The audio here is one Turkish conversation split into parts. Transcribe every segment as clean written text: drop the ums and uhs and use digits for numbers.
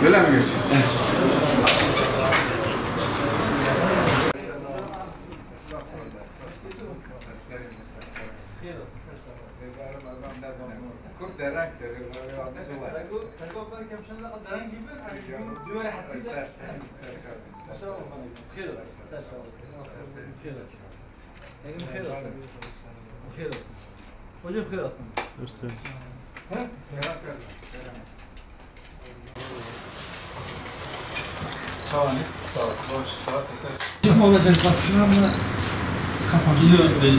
Böyle mi geçiyor? كنت درنگ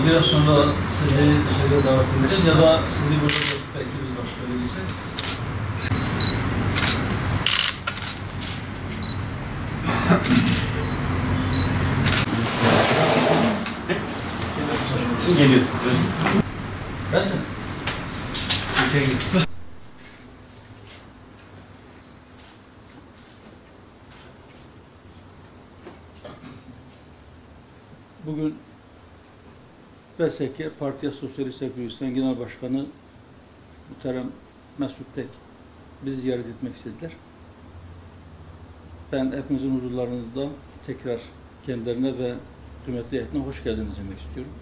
Biraz sonra sizi dışarıda davet edeceğiz ya da sizi burada belki biz başka yere gideceğiz. Geliyor. Nasıl? Bugün BSK Partiya Sosyalist Ekürüsü'nün Genel Başkanı Muhterem Mesut Tek bizi ziyaret etmek istediler. Ben hepinizin huzurlarınızda tekrar kendilerine ve kıymetli heyetine hoş geldiniz demek istiyorum.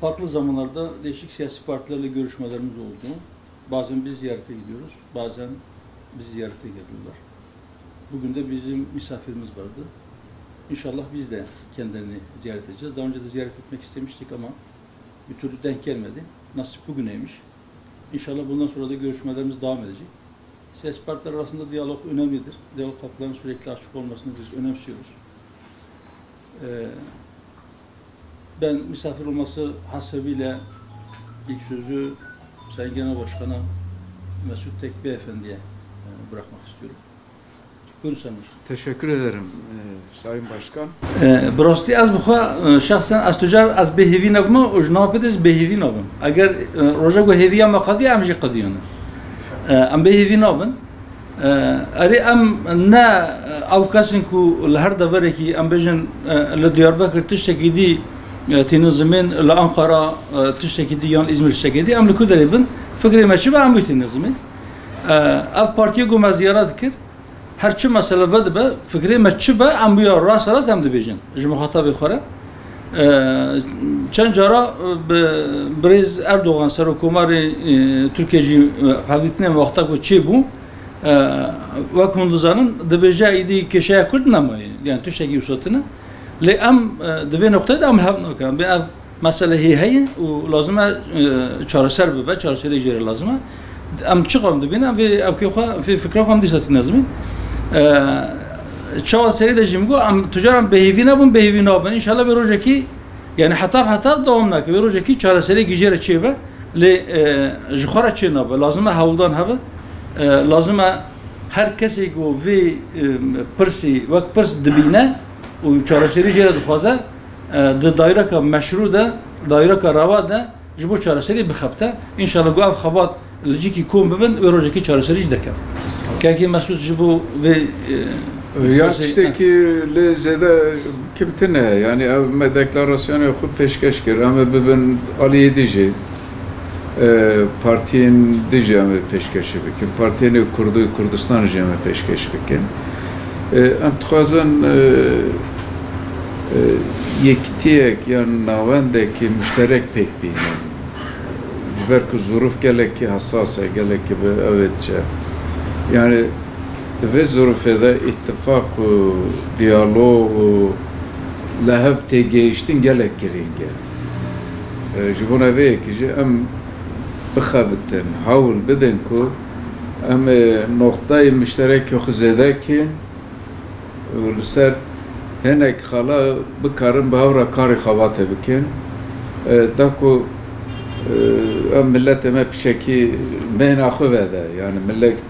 Farklı zamanlarda değişik siyasi partilerle görüşmelerimiz oldu. Bazen biz ziyarete gidiyoruz, bazen bizi ziyarete geliyorlar. Bugün de bizim misafirimiz vardı. İnşallah biz de kendilerini ziyaret edeceğiz. Daha önce de ziyaret etmek istemiştik ama bir türlü denk gelmedi. Nasip bugüneymiş. İnşallah bundan sonra da görüşmelerimiz devam edecek. Siyasi partiler arasında diyalog önemlidir. Diyalog kapılarının sürekli açık olmasını biz önemsiyoruz. Ben misafir olması hasebiyle ilk sözü Sayın Genel Başkan'a Mesut Tek Beyefendi'ye bırakmak istiyorum. Buyurun Sayın Başkan. Teşekkür ederim Sayın Başkan. براستی از بخوا شخصا از تجار از بهیوی نبم و جناب از بهیوی نبم اگر روزا گو هیوی هم قضیه همچی قضیانه ام بهیوی نبن اری ام نه او کسی کو لهر دوره کی ام بجن لدیاربکر تشتکی دی تنظیمین لانقره تشتکی دی یان ازمیر تشتکی دی ام لکودری بن فکری مچی به ام بی تنظیمین اف پارتیه گو مزیارات کرد هرچی مسئله ود به فکری مچی به ام بیا راست هم دبیجن جمع خطابی خوره چند جارا بریز اردوغان سر حکومت ترکیه جی حدیث نیم وقتا کو چی بو و کندوزانن دبیجه ایدی کشای کرد نمایی یعنی توش اگه وسطنا لی ام دوی نقطه دام هم نکردم به مسئله هی و لازمه چهار سر ببه چهار سری جری لازمه ام چی قام دبینم و ابکی خوا فکر خواهم دیست نظمی چهار سری داشتیم گو ام تجارم بهیوی نبود بهیوی نبود انشالله به روزی کی یعنی حتی دوام نکه به روزی کی چهار سری گیجر چی به لی جخوره چی نبود لازمه هولدان هوا لازمه هر کسی کو وی پرسی وقت پرس دبینه و چهار سری جری دخوازه دایره که مشروع ده دایره که روا ده جبو چهار سری بخبته انشالله گو اف خبات لجی کی کم ببین به روزی کی چهار سری دکم که مسعود جبو وی Ya işte ki lezede kimtine yani evme deklarasyonu khud peşkeş kir ama ben Ali diye partiyin diye peşkeş bikim partiyin Kurdistan jeme peşkeş bikim em tkazan yektiek yani navendeki müşterek pek bir belki zuruf gelek ki hassas gelek ki evetçe yani ve zurufeda ittifak diyalog lehev tegeiştin gelek giringe jibuna ve ki em bixabitin havul bidin ku em noktayı müşterek yok zedeki ser henek hala bikarin bahura kari xavate bikin daku millet eme pişeki meynaxı vede yani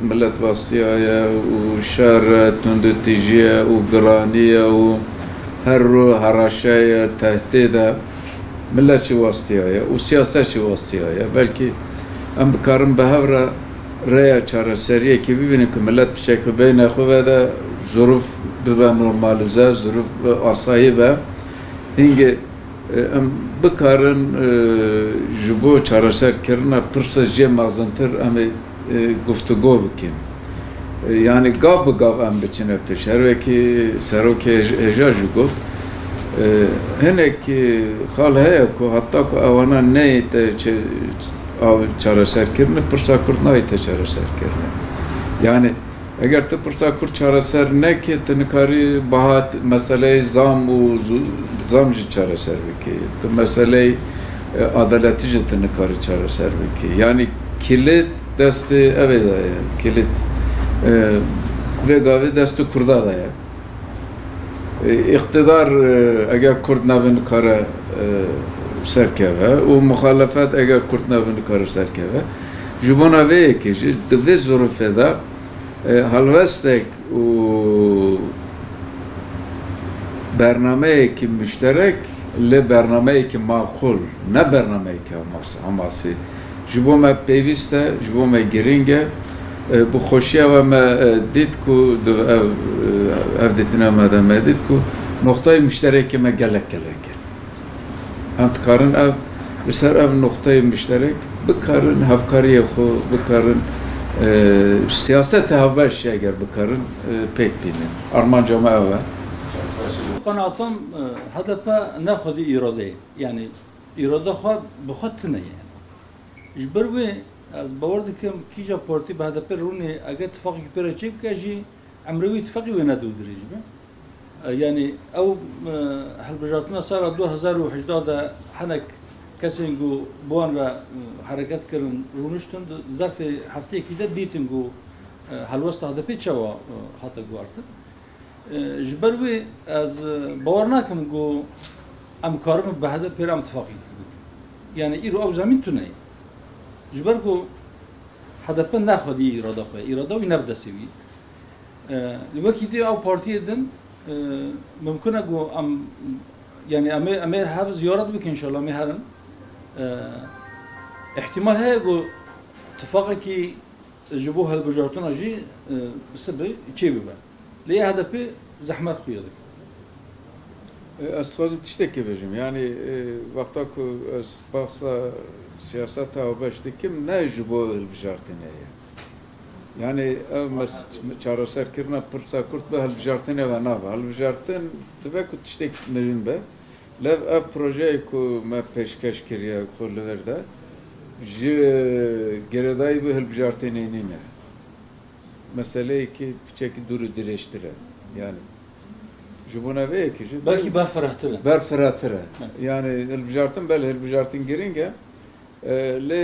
millet vasıtiyaya u şer tündü tijiye u graniye u her haraşaya tehdide milletçi vasıtiyaya u siyasetçi vasıtiyaya belki em bikarin behavra reya çareseriye ki bibinin ki millet pişeki meynaxı vede zuruf bibe normalize zuruf asayi ve hingi em bikarin jibo çareser kirina pırsa je mazantır em گفتگو بکن yani gav bu gav am biçine peşer ve ki seroke heja jugot henek hal heye ku hatta ku avana ne te av çareser kirne pırsa kurt ne te çareser kirne yani eğer te pırsa kurt çareser ne ki tenikari bahat mesele zam u zamcı çareser ki te mesele adaletici tenikari çareser ki yani kilit desti evet yani kilit ve gavi desti kurda da ya. İktidar eğer Kürt navını kara serkeve, o muhalefet eğer Kürt navını kara serkeve, jubona ve ki de zorufeda halvestek o bername ki müşterek le bername ki makul ne bername ki hamasi juboma peviste juboma giringe bu خوشیه و ما دید کو اف دیتنا ما دید کو نقطه مشترک ما گلک هم تکارن اف بسر اف نقطه مشترک بکارن هفکاری خو بکارن siyaset havvaş eğer بکارن pek binin Arman cemaat var. قناعتم هدف نه خودی اراده yani irade خود بخود نه جبروی از باور دکم کیجا پارتی به هدف رونی اگه اتفاقی که پیره چیب که جی عمروی اتفاقی و ندو دریج به یعنی او هالبجاتنا سال 2018 حنک کسی انگو بوان را حرکت کردن رونشتن ظرف هفته کی ده دیتن گو هالوست هدفی چوا حتی گو ارتد جبروی از باور نکم گو ام کارم به هدف پیره اتفاقی یعنی ایرو او زمین تو نه جبركو هدفنا ناخذ إرادة خوي إرادة ونبدأ سوي لوقت دي أو بارتي دن ممكن أقول يعني أمير هذا زيارة بك إن شاء الله مهرن احتمال هي أقول اتفاقي كي جبوها البجارتون أجي بسبب شيء ببا ليه هدفي زحمة خويا Astfazım tişteki bejim yani vakta ku baksa siyasete habeşti kim ne jubo elbijartine yani mes çareser kirna pırsa kurt be elbijartine ve nava elbijartin ve ku tiştek nevin be lev ev proje ku me peşkeş kiriye kurulerde ji gereday be elbijartine nine mesele ki çeki duru direştire yani jubuna ve ki belki berferahtire berferahtire yani elbijartin bel elbijartin giringe le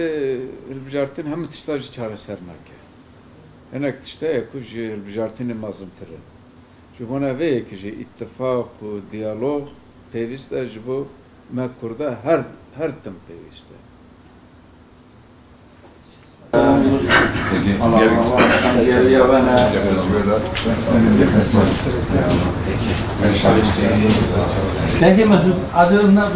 elbijartin hem tiştaj çareser merke henek tişte ku elbijartin mazımtire jubuna ve ki ittifak u diyalog peviste jubu me kurda her tem peviste Thank you, Masud. Adil na